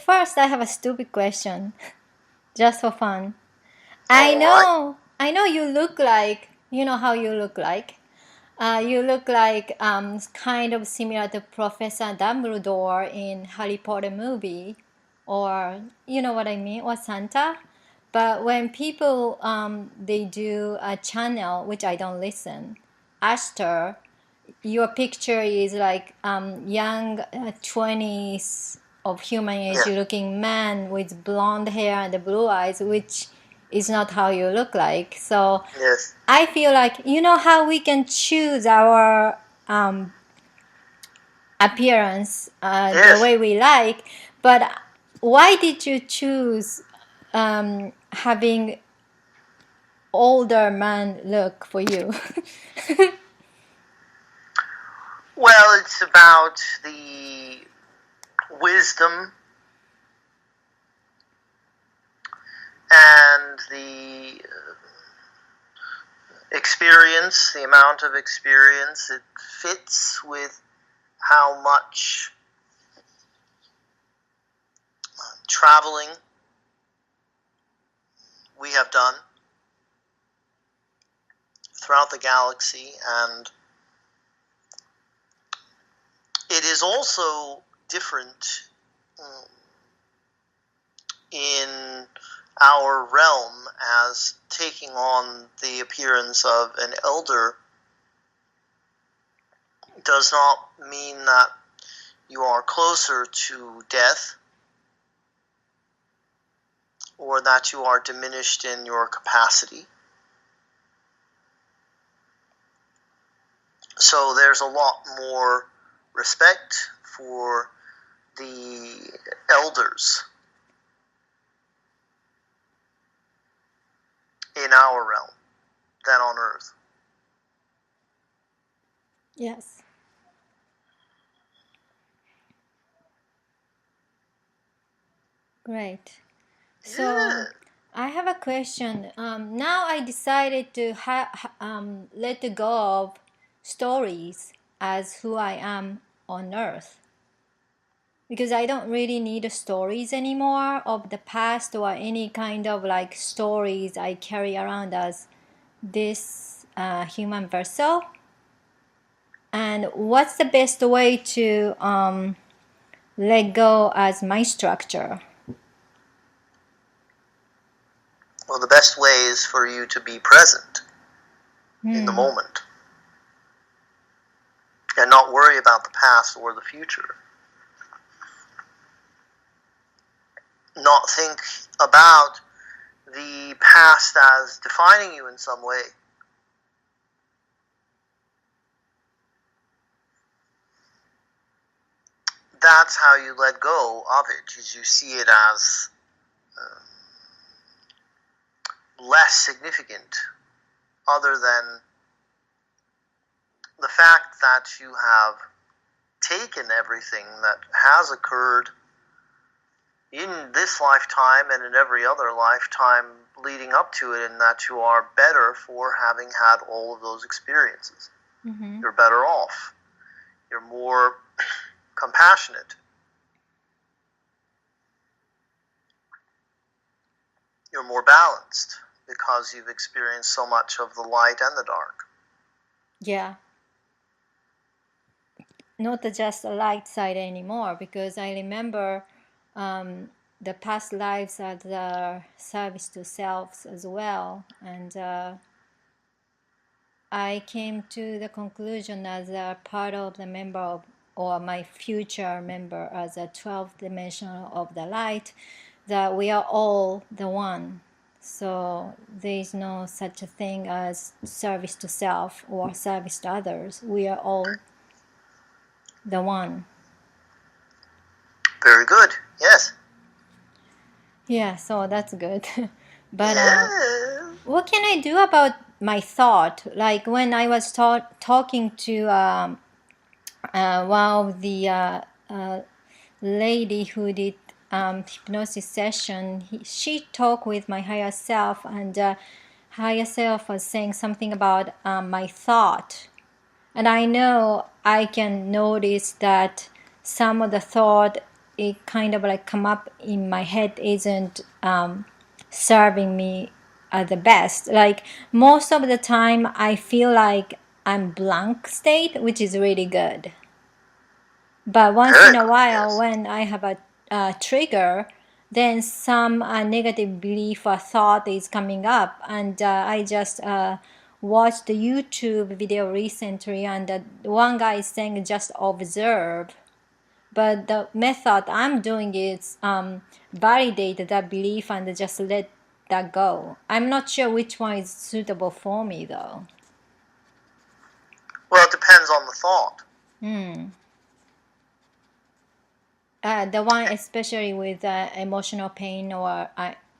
first I have a stupid question, just for fun. All I know you look like, you know how you look like. You look like kind of similar to Professor Dumbledore in Harry Potter movie, or you know what I mean, or Santa. But when people they do a channel, which I don't listen, Ashtar, your picture is like young 20s of human age Yeah. looking man with blonde hair and blue eyes, which is not how you look like. So Yes. I feel like, you know how we can choose our appearance the Yes. way we like, but why did you choose having older man look for you? Well, it's about the wisdom and the experience, the amount of experience. It fits with how much traveling we have done throughout the galaxy, and it is also different in our realm, as taking on the appearance of an elder does not mean that you are closer to death or that you are diminished in your capacity. So there's a lot more respect for the elders in our realm than on Earth. Yes. Great. So Yeah. I have a question. Now I decided to let go of stories as who I am on Earth, because I don't really need stories anymore of the past or any kind of like stories I carry around as this human vessel. And what's the best way to let go as my structure? Well, the best way is for you to be present in the moment and not worry about the past or the future. Not think about the past as defining you in some way. That's how you let go of it, is you see it as less significant, other than the fact that you have taken everything that has occurred in this lifetime and in every other lifetime leading up to it, and that you are better for having had all of those experiences. Mm-hmm. You're better off. You're more compassionate. You're more balanced because you've experienced so much of the light and the dark. Yeah. Not just the light side anymore, because I remember the past lives as the service to selves as well. And I came to the conclusion as a part of the member of, or my future member as a 12th dimension of the light, that we are all the one. So there is no such a thing as service to self or service to others. We are all the one. Very good. Yes. Yeah, so that's good. But Yeah. what can I do about my thought? Like when I was talking to one of the lady who did hypnosis session, she talked with my higher self, and higher self was saying something about my thought. And I know I can notice that some of the thought it kind of like come up in my head isn't serving me at the best. Like most of the time I feel like I'm blank state, which is really good. But once Very in a good, while, yes. when I have a trigger, then some negative belief or thought is coming up, and I just watched the YouTube video recently, and one guy is saying just observe. But the method I'm doing is validate that belief and just let that go. I'm not sure which one is suitable for me though. Well, it depends on the thought. The one especially with emotional pain or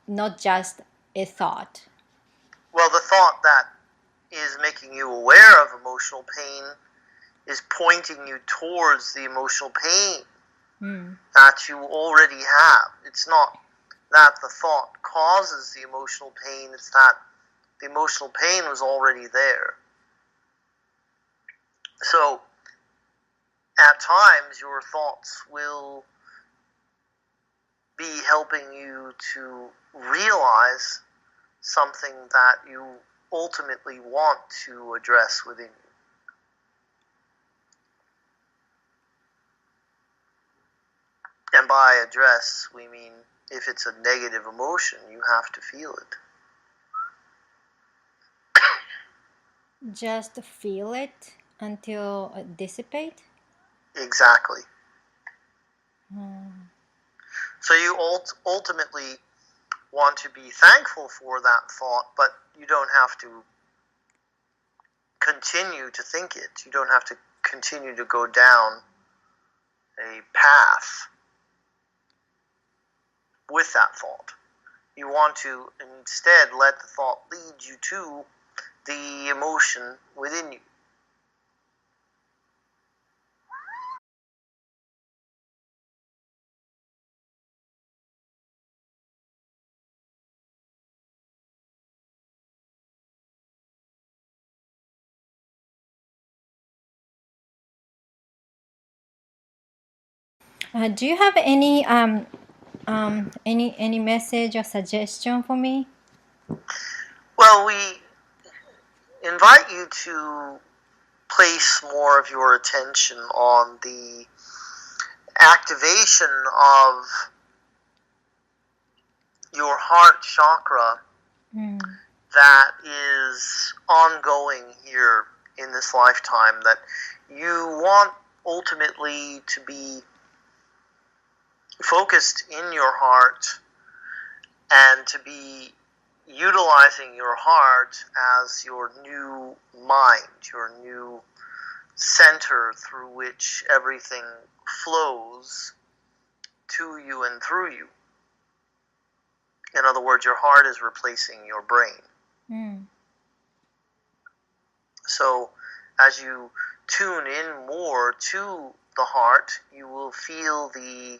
not just a thought. Well, the thought that is making you aware of emotional pain is pointing you towards the emotional pain that you already have. It's not that the thought causes the emotional pain, it's that the emotional pain was already there. So, at times, your thoughts will be helping you to realize something that you ultimately want to address within you. And by address, we mean if it's a negative emotion, you have to feel it. Just feel it until it dissipate. Exactly. So you ultimately want to be thankful for that thought, but you don't have to continue to think it. You don't have to continue to go down a path with that thought. You want to instead let the thought lead you to the emotion within you. Do you have any message or suggestion for me? Well, we invite you to place more of your attention on the activation of your heart chakra that is ongoing here in this lifetime, that you want ultimately to be focused in your heart and to be utilizing your heart as your new mind, your new center through which everything flows to you and through you. In other words, your heart is replacing your brain. So as you tune in more to the heart, you will feel the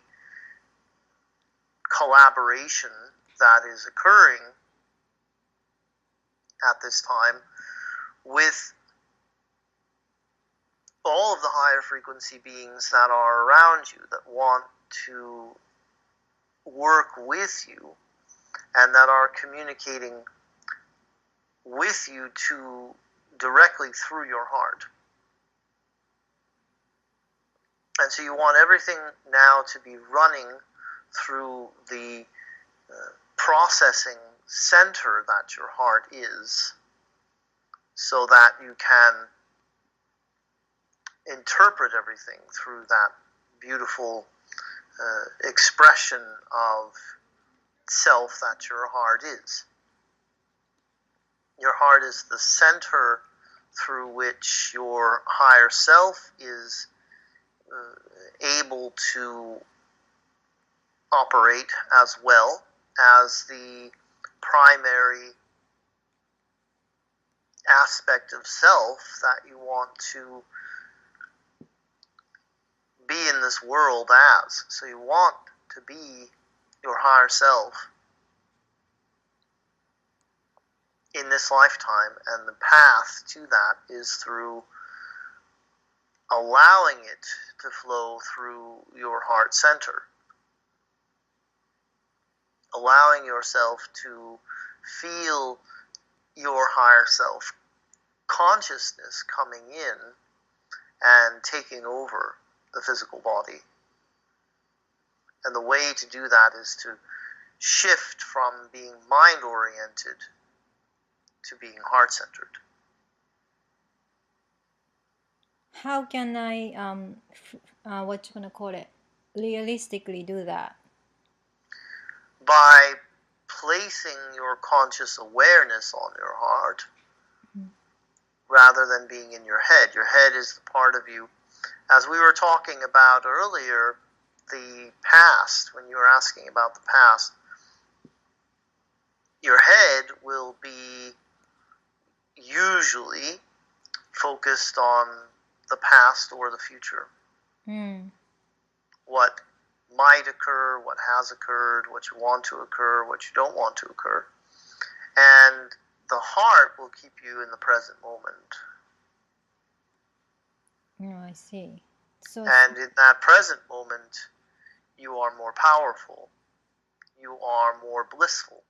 collaboration that is occurring at this time with all of the higher frequency beings that are around you, that want to work with you and that are communicating with you to directly through your heart. And so you want everything now to be running through the processing center that your heart is, so that you can interpret everything through that beautiful expression of self that your heart is. Your heart is the center through which your higher self is able to operate, as well as the primary aspect of self that you want to be in this world as. So you want to be your higher self in this lifetime, and the path to that is through allowing it to flow through your heart center. allowing yourself to feel your higher self consciousness coming in and taking over the physical body. And the way to do that is to shift from being mind-oriented to being heart-centered. How can I, what you gonna call it, realistically do that? By placing your conscious awareness on your heart, rather than being in your head. Your head is the part of you, as we were talking about earlier, the past, when you were asking about the past, your head will be usually focused on the past or the future. What might occur, what has occurred, what you want to occur, what you don't want to occur. And the heart will keep you in the present moment. Oh, I see. So, and in that present moment, you are more powerful. You are more blissful.